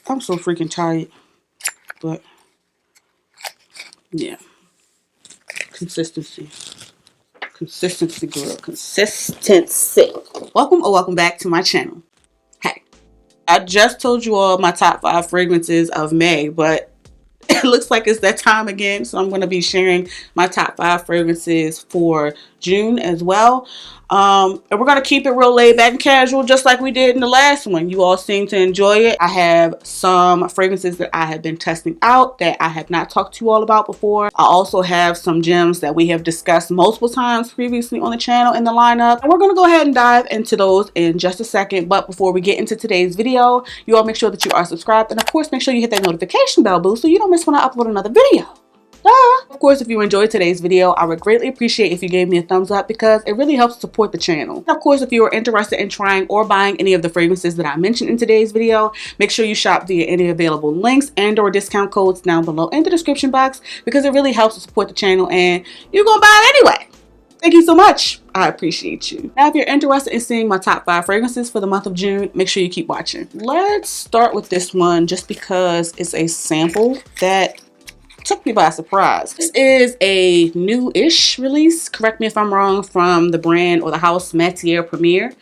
I'm so freaking tired. But yeah, consistency. Consistency, girl. Consistency. Welcome or welcome back to my channel. Hey, I just told you all my top 5 fragrances of May, but it looks like it's that time again. So I'm going to be sharing my top 5 fragrances for June as well. And we're going to keep it real laid back and casual, just like we did in the last one. You all seem to enjoy it. I have some fragrances that I have been testing out that I have not talked to you all about before. I also have some gems that we have discussed multiple times previously on the channel in the lineup. And we're going to go ahead and dive into those in just a second. But before we get into today's video, you all make sure that you are subscribed. And of course, make sure you hit that notification bell boo so you don't miss when I upload another video. Of course, if you enjoyed today's video, I would greatly appreciate if you gave me a thumbs up because it really helps support the channel. And of course, if you are interested in trying or buying any of the fragrances that I mentioned in today's video, make sure you shop via any available links and or discount codes down below in the description box because it really helps to support the channel and you're gonna buy it anyway. Thank you so much. I appreciate you. Now, if you're interested in seeing my top 5 fragrances for the month of June, make sure you keep watching. Let's start with this one just because it's a sample that took me by surprise. This is a new-ish release, correct me if I'm wrong, from the brand or the house Matiere Premier.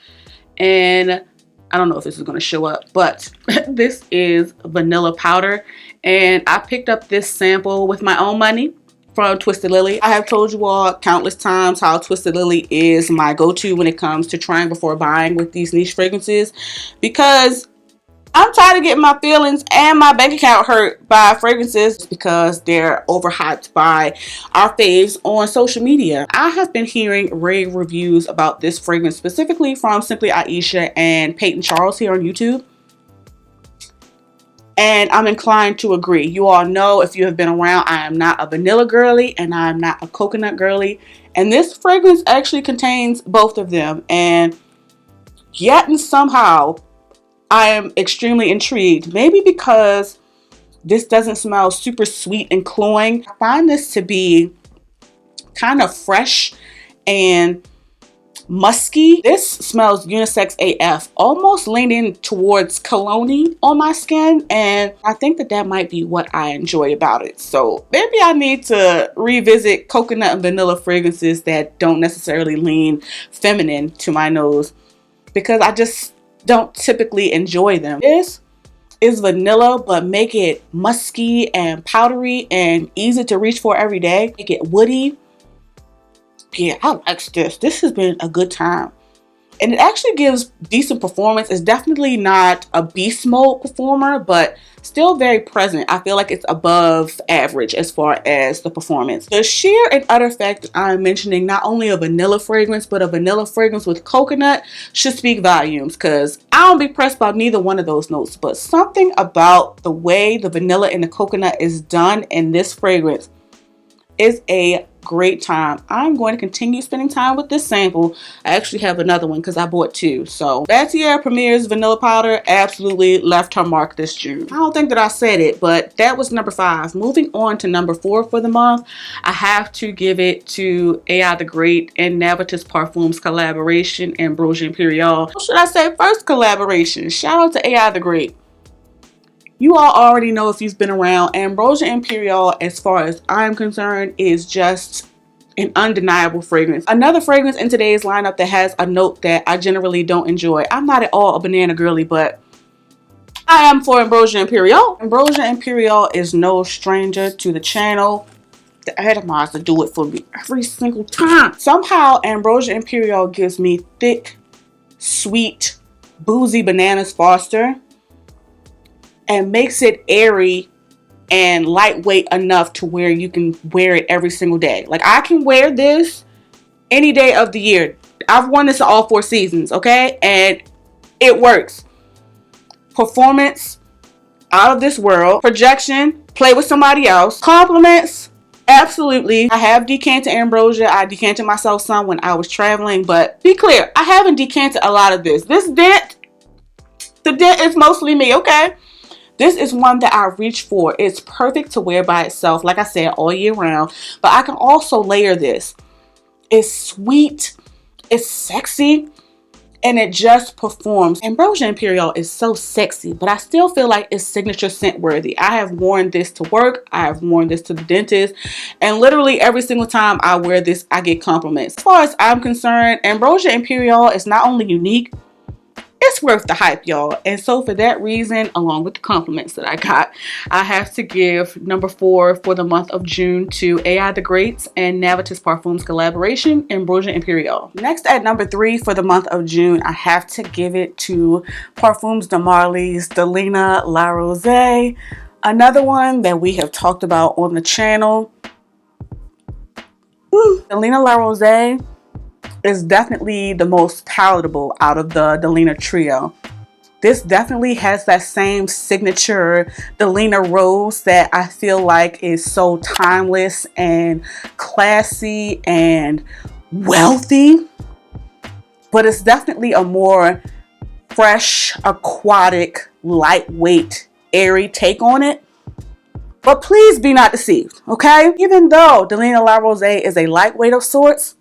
And I don't know if this is going to show up, but this is vanilla powder. And I picked up this sample with my own money from Twisted Lily. I have told you all countless times how Twisted Lily is my go-to when it comes to trying before buying with these niche fragrances because I'm tired of getting my feelings and my bank account hurt by fragrances because they're overhyped by our faves on social media. I have been hearing rave reviews about this fragrance specifically from Simply Aisha and Peyton Charles here on YouTube. And I'm inclined to agree. You all know if you have been around, I am not a vanilla girly and I'm not a coconut girly. And this fragrance actually contains both of them. And yet and somehow I am extremely intrigued. Maybe because this doesn't smell super sweet and cloying. I find this to be kind of fresh and musky. This smells unisex AF, almost leaning towards cologne on my skin, and I think that that might be what I enjoy about it. So maybe I need to revisit coconut and vanilla fragrances that don't necessarily lean feminine to my nose because I just don't typically enjoy them. This is vanilla, but make it musky and powdery and easy to reach for every day. Make it woody. Yeah, I like this. This has been a good time. And it actually gives decent performance. It's definitely not a beast mode performer, but still very present. I feel like it's above average as far as the performance. The sheer and utter fact that I'm mentioning not only a vanilla fragrance, but a vanilla fragrance with coconut should speak volumes because I don't be pressed by neither one of those notes. But something about the way the vanilla and the coconut is done in this fragrance is a great time. I'm going to continue spending time with this sample. I actually have another one because I bought 2. So Matiere Premier's vanilla powder absolutely left her mark this June. I don't think that I said it, but that was number 5. Moving on to number 4 for the month, I have to give it to AI the Great and Navitus Perfumes collaboration, Ambrosia Imperial. Or should I say first collaboration? Shout out to AI the Great. You all already know if you've been around, Ambrosia Imperial, as far as I'm concerned, is just an undeniable fragrance. Another fragrance in today's lineup that has a note that I generally don't enjoy. I'm not at all a banana girly, but I am for Ambrosia Imperial. Ambrosia Imperial is no stranger to the channel. The atomizer do it for me every single time. Somehow, Ambrosia Imperial gives me thick, sweet, boozy bananas Foster and makes it airy and lightweight enough to where you can wear it every single day. Like I can wear this any day of the year. I've worn this in all 4 seasons, okay? And it works. Performance, out of this world. Projection, play with somebody else. Compliments, absolutely. I have decanted Ambrosia. I decanted myself some when I was traveling, but be clear, I haven't decanted a lot of this. This dent, the dent is mostly me, okay? This is one that I reach for. It's perfect to wear by itself, like I said, all year round. But I can also layer this. It's sweet. It's sexy. and it just performs. Ambrosia Imperial is so sexy, but I still feel like it's signature scent worthy. I have worn this to work, I have worn this to the dentist, and literally every single time I wear this, I get compliments. As far as I'm concerned, Ambrosia Imperial is not only unique, it's worth the hype, y'all. And so for that reason, along with the compliments that I got, I have to give number 4 for the month of June to AI The Greats and Navitus Parfums collaboration, Ambrosia Imperial. Next at number 3 for the month of June, I have to give it to Parfums de Marly's Delina La Rose. Another one that we have talked about on the channel. Delina La Rose is definitely the most palatable out of the Delina trio. This definitely has that same signature Delina rose that I feel like is so timeless and classy and wealthy. But it's definitely a more fresh, aquatic, lightweight, airy take on it. But please be not deceived, okay? Even though Delina La Rose is a lightweight of sorts,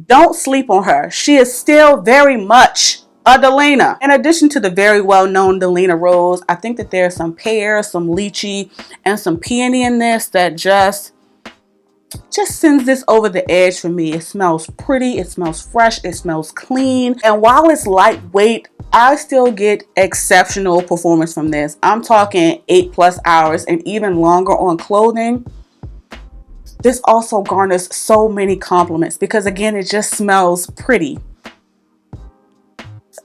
don't sleep on her. She is still very much a Delina. In addition to the very well-known Delina Rose, I think that there's some pear, some lychee, and some peony in this that just sends this over the edge for me. It smells pretty, it smells fresh, it smells clean. And while it's lightweight, I still get exceptional performance from this. I'm talking 8+ hours and even longer on clothing. This also garners so many compliments because, again, it just smells pretty.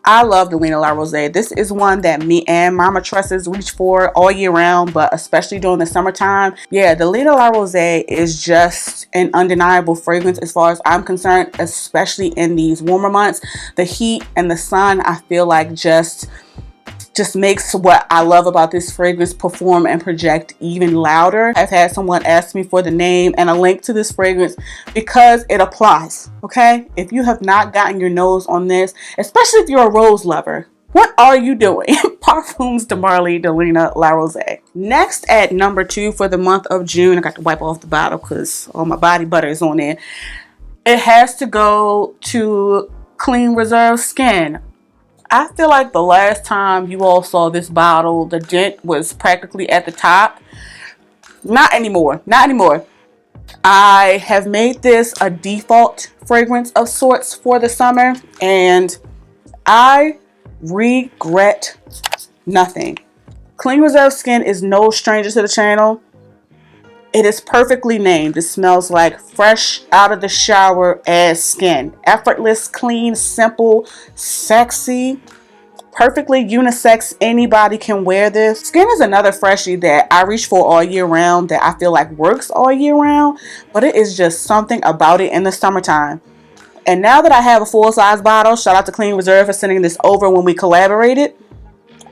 I love Delina La Rose. This is one that me and Mama Tresses reach for all year round, but especially during the summertime. Yeah, Delina La Rose is just an undeniable fragrance as far as I'm concerned, especially in these warmer months. The heat and the sun, I feel like just makes what I love about this fragrance perform and project even louder. I've had someone ask me for the name and a link to this fragrance because it applies, okay? If you have not gotten your nose on this, especially if you're a rose lover, what are you doing? Parfums de Marly Delina La Rose. Next at number 2 for the month of June, I got to wipe off the bottle because all my body butter is on there. It has to go to Clean Reserve Skin. I feel like the last time you all saw this bottle, the dent was practically at the top. Not anymore. Not anymore. I have made this a default fragrance of sorts for the summer, and I regret nothing. Clean Reserve Skin is no stranger to the channel. It is perfectly named. It smells like fresh out of the shower ass skin. Effortless, clean, simple, sexy, perfectly unisex. Anybody can wear this. Skin is another freshie that I reach for all year round that I feel like works all year round, but it is just something about it in the summertime. And now that I have a full-size bottle, shout out to Clean Reserve for sending this over when we collaborated.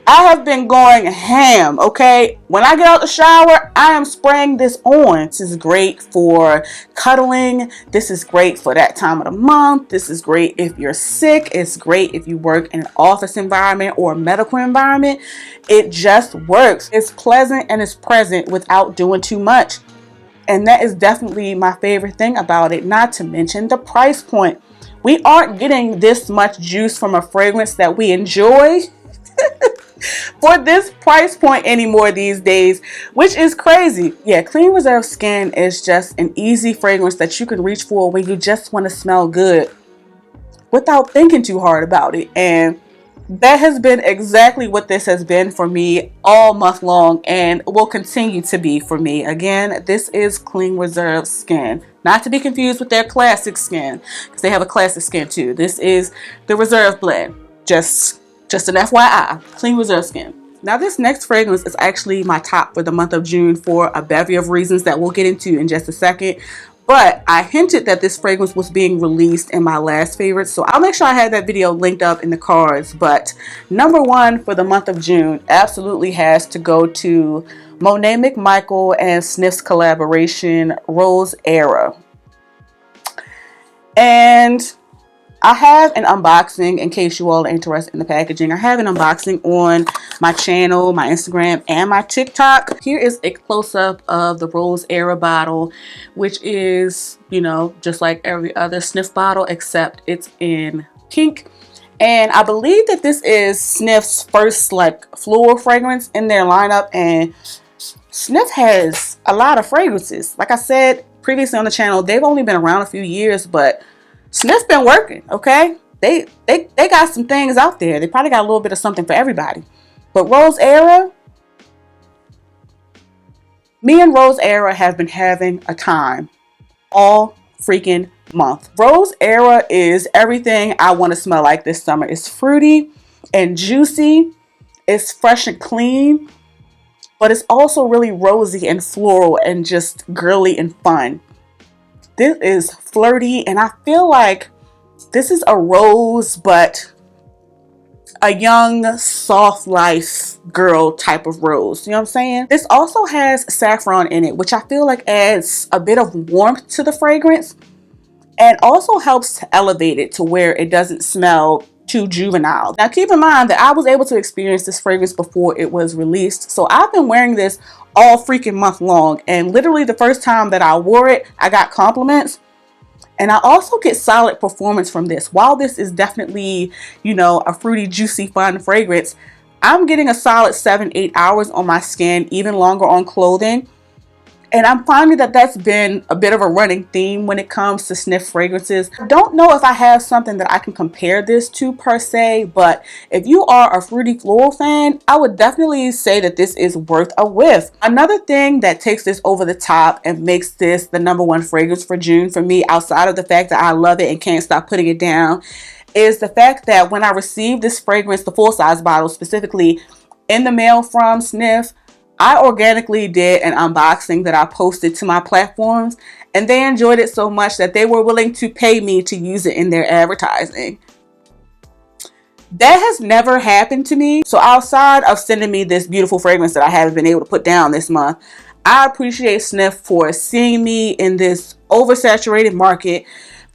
I have been going ham, okay? When I get out the shower, I am spraying this on. This is great for cuddling. This is great for that time of the month. This is great if you're sick. It's great if you work in an office environment or a medical environment. It just works. It's pleasant and it's present without doing too much. And that is definitely my favorite thing about it, not to mention the price point. We aren't getting this much juice from a fragrance that we enjoy for this price point anymore these days, which is crazy. Yeah, Clean Reserve Skin is just an easy fragrance that you can reach for when you just want to smell good without thinking too hard about it. And that has been exactly what this has been for me all month long and will continue to be for me. Again, this is Clean Reserve Skin. Not to be confused with their classic skin, because they have a classic skin too. This is the Reserve blend. Just an FYI, Clean Reserve Skin. Now this next fragrance is actually my top for the month of June for a bevy of reasons that we'll get into in just a second. But I hinted that this fragrance was being released in my last favorites, so I'll make sure I have that video linked up in the cards. But number 1 for the month of June absolutely has to go to Monet McMichael and Sniff's collaboration, Rose Era. And I have an unboxing in case you all are interested in the packaging. I have an unboxing on my channel, my Instagram, and my TikTok. Here is a close-up of the Rose Era bottle, which is, you know, just like every other Sniff bottle, except it's in pink. And I believe that this is Snif's first like floral fragrance in their lineup. And Snif has a lot of fragrances. Like I said previously on the channel, they've only been around a few years, but Snif's been working, okay? They got some things out there. They probably got a little bit of something for everybody. But Rose Era, me and Rose Era have been having a time all freaking month. Rose Era is everything I want to smell like this summer. It's fruity and juicy. It's fresh and clean, but it's also really rosy and floral and just girly and fun. This is flirty, and I feel like this is a rose, but a young, soft life girl type of rose. You know what I'm saying? This also has saffron in it, which I feel like adds a bit of warmth to the fragrance and also helps to elevate it to where it doesn't smell too juvenile. Now keep in mind that I was able to experience this fragrance before it was released. So I've been wearing this all freaking month long, and literally the first time that I wore it, I got compliments. And I also get solid performance from this. While this is definitely, you know, a fruity, juicy, fun fragrance, I'm getting a solid 7-8 hours on my skin, even longer on clothing. And I'm finding that that's been a bit of a running theme when it comes to Snif fragrances. I don't know if I have something that I can compare this to per se, but if you are a fruity floral fan, I would definitely say that this is worth a whiff. Another thing that takes this over the top and makes this the #1 fragrance for June for me, outside of the fact that I love it and can't stop putting it down, is the fact that when I received this fragrance, the full-size bottle specifically, in the mail from Snif, I organically did an unboxing that I posted to my platforms, and they enjoyed it so much that they were willing to pay me to use it in their advertising. That has never happened to me. So outside of sending me this beautiful fragrance that I haven't been able to put down this month, I appreciate Snif for seeing me in this oversaturated market,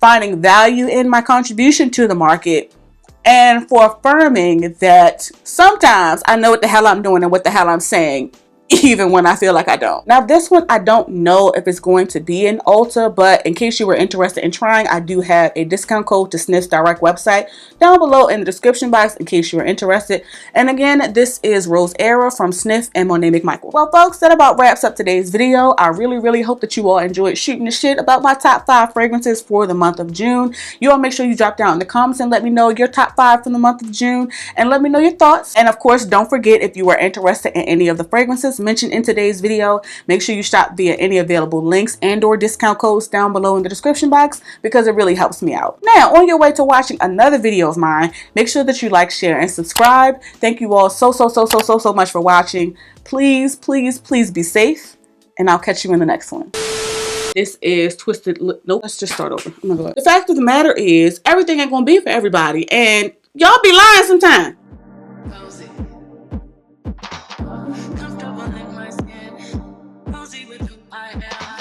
finding value in my contribution to the market, and for affirming that sometimes I know what the hell I'm doing and what the hell I'm saying, even when I feel like I don't. Now this one, I don't know if it's going to be an Ulta, but in case you were interested in trying, I do have a discount code to Snif's direct website down below in the description box in case you are interested. And again, this is Rose Era from Snif and Monet McMichael. Well folks, that about wraps up today's video. I really hope that you all enjoyed shooting the shit about my top 5 fragrances for the month of June. You all make sure you drop down in the comments and let me know your top 5 for the month of June, and let me know your thoughts. And of course, don't forget, if you are interested in any of the fragrances mentioned in today's video, make sure you shop via any available links and or discount codes down below in the description box, because it really helps me out. Now, on your way to watching another video of mine, make sure that you like, share, and subscribe. Thank you all so much for watching. Please be safe, and I'll catch you in the next one. This is Twisted Nope, let's just start over. Oh my God. The fact of the matter is, everything ain't gonna be for everybody, and y'all be lying sometimes. Comfortable in my skin, cozy with who I am.